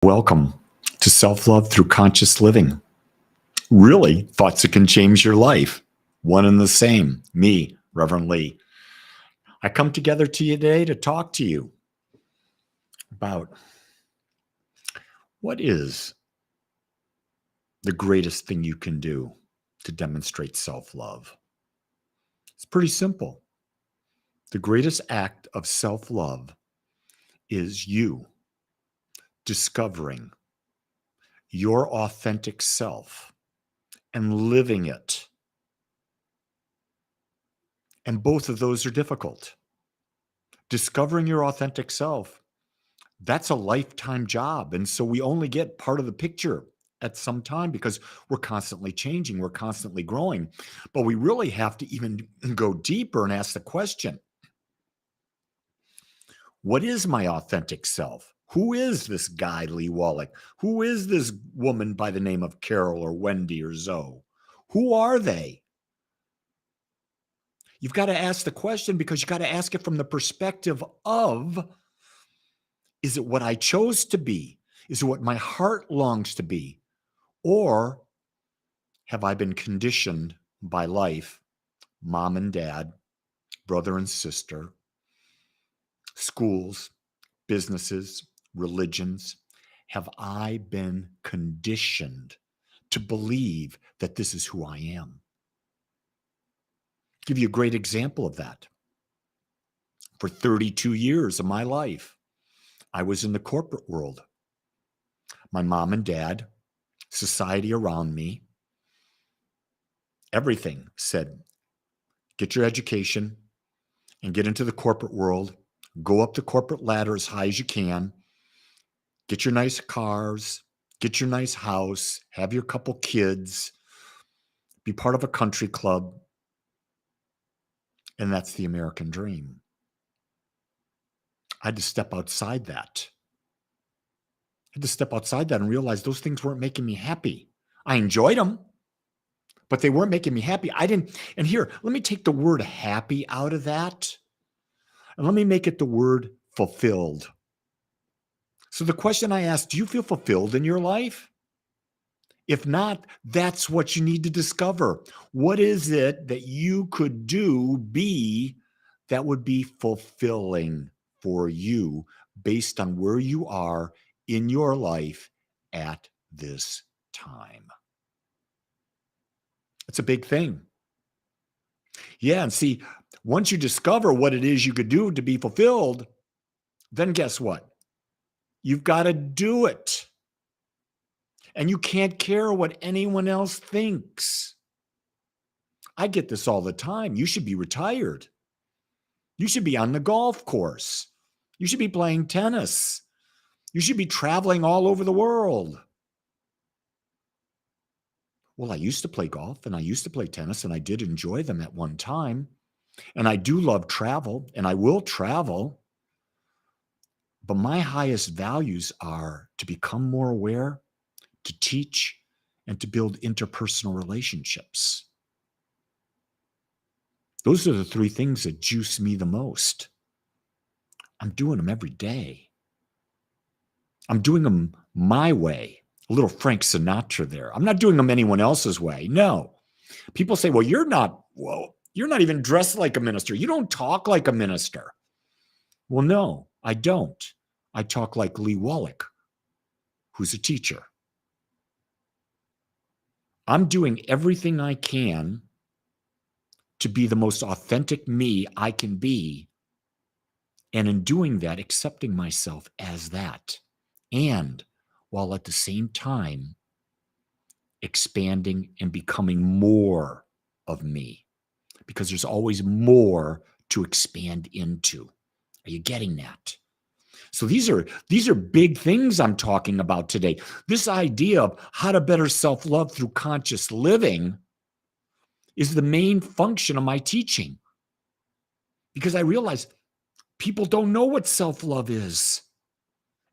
Welcome to Self-Love Through Conscious Living. Really, thoughts that can change your life. One and the same. Me, Rev Lee. I come together to you today to talk to you about what is the greatest thing you can do to demonstrate self-love. It's pretty simple. The greatest act of self-love is you discovering your authentic self and living it. And both of those are difficult. Discovering your authentic self, that's a lifetime job. And so we only get part of the picture at some time because we're constantly changing, we're constantly growing. But we really have to even go deeper and ask the question, what is my authentic self? Who is this guy, Lee Wolak? Who is this woman by the name of Carol or Wendy or Zoe? Who are they? You've got to ask the question because you got to ask it from the perspective of, is it what I chose to be? Is it what my heart longs to be? Or have I been conditioned by life, mom and dad, brother and sister, schools, businesses, religions? Have I been conditioned to believe that this is who I am? I'll give you a great example of that. For 32 years of my life, I was in the corporate world. My mom and dad, society around me, everything said, get your education and get into the corporate world, go up the corporate ladder as high as you can, get your nice cars, get your nice house, have your couple kids, be part of a country club. And that's the American dream. I had to step outside that. I had to step outside that and realize those things weren't making me happy. I enjoyed them, but they weren't making me happy. And here, let me take the word happy out of that, and let me make it the word fulfilled. So the question I asked, do you feel fulfilled in your life? If not, that's what you need to discover. What is it that you could be that would be fulfilling for you based on where you are in your life at this time? It's a big thing. Yeah, and see, once you discover what it is you could do to be fulfilled, then guess what? You've got to do it. And you can't care what anyone else thinks. I get this all the time. You should be retired. You should be on the golf course. You should be playing tennis. You should be traveling all over the world. Well, I used to play golf and I used to play tennis and I did enjoy them at one time. And I do love travel and I will travel. But my highest values are to become more aware, to teach, and to build interpersonal relationships. Those are the three things that juice me the most. I'm doing them every day. I'm doing them my way. A little Frank Sinatra there. I'm not doing them anyone else's way. No. People say, well, you're not even dressed like a minister. You don't talk like a minister. Well, no, I don't. I talk like Lee Wolak, who's a teacher. I'm doing everything I can to be the most authentic me I can be. And in doing that, accepting myself as that. And while at the same time, expanding and becoming more of me. Because there's always more to expand into. Are you getting that? So these are big things I'm talking about today. This idea of how to better self-love through conscious living is the main function of my teaching. Because I realize people don't know what self-love is.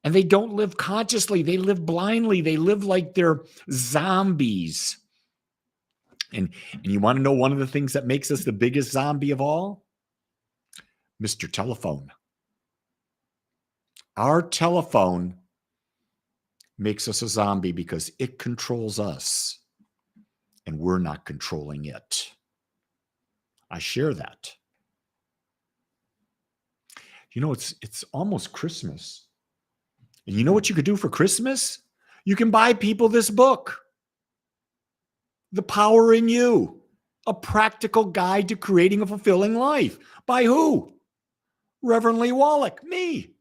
And they don't live consciously. They live blindly. They live like they're zombies. And you want to know one of the things that makes us the biggest zombie of all? Mr. Telephone. Our telephone makes us a zombie because it controls us and we're not controlling it. I share that. You know, it's almost Christmas. And you know what you could do for Christmas? You can buy people this book, The Power in You, a practical guide to creating a fulfilling life. By who? Rev Lee Wolak, me.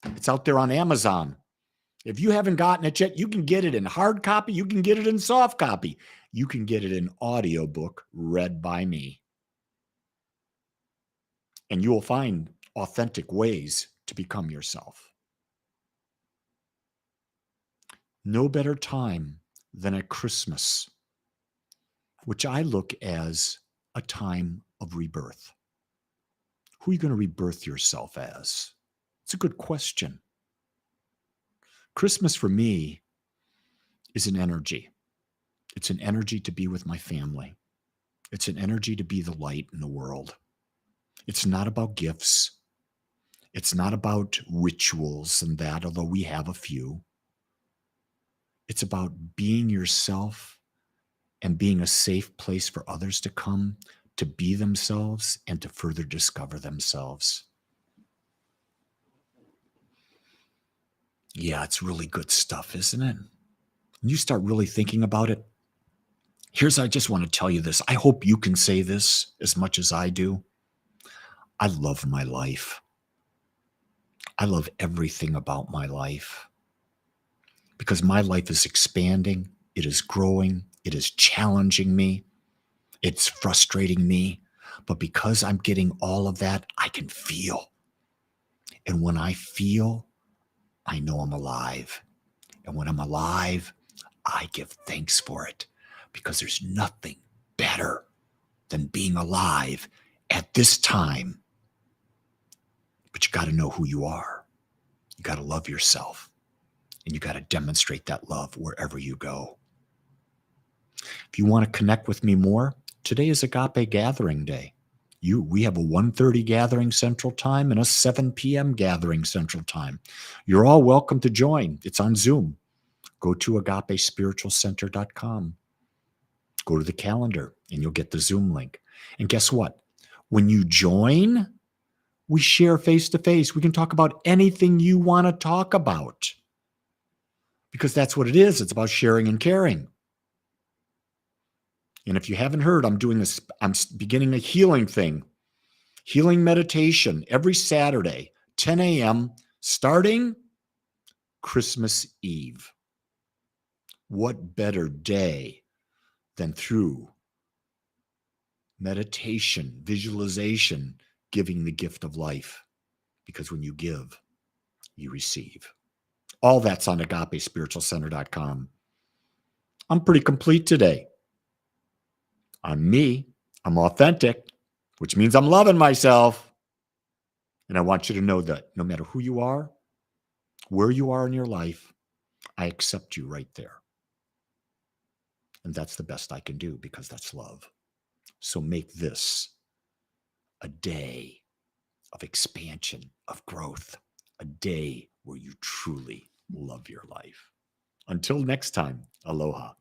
It's out there on Amazon. If you haven't gotten it yet, you can get it in hard copy. You can get it in soft copy. You can get it in audiobook read by me. And you will find authentic ways to become yourself. No better time than at Christmas, which I look as a time of rebirth. Who are you going to rebirth yourself as? It's a good question. Christmas for me is an energy. It's an energy to be with my family. It's an energy to be the light in the world. It's not about gifts. It's not about rituals and that, although we have a few. It's about being yourself and being a safe place for others to come, to be themselves and to further discover themselves. Yeah, it's really good stuff, isn't it? When you start really thinking about it, I just want to tell you this. I hope you can say this as much as I do. I love my life. I love everything about my life because my life is expanding. It is growing. It is challenging me. It's frustrating me. But because I'm getting all of that, I can feel. And when I feel, I know I'm alive. And when I'm alive, I give thanks for it because there's nothing better than being alive at this time. But you got to know who you are. You got to love yourself. And you got to demonstrate that love wherever you go. If you want to connect with me more, today is Agape Gathering Day. We have a 1:30 gathering Central Time and a 7 p.m. gathering Central Time. You're all welcome to join. It's on Zoom. Go to agapespiritualcenter.com. Go to the calendar and you'll get the Zoom link. And guess what? When you join, we share face to face. We can talk about anything you want to talk about because that's what it is. It's about sharing and caring. And if you haven't heard, I'm beginning a healing meditation every Saturday, 10 a.m., starting Christmas Eve. What better day than through meditation, visualization, giving the gift of life? Because when you give, you receive. All that's on agapespiritualcenter.com. I'm pretty complete today. I'm me. I'm authentic, which means I'm loving myself. And I want you to know that no matter who you are, where you are in your life, I accept you right there. And that's the best I can do because that's love. So make this a day of expansion, of growth, a day where you truly love your life. Until next time, aloha.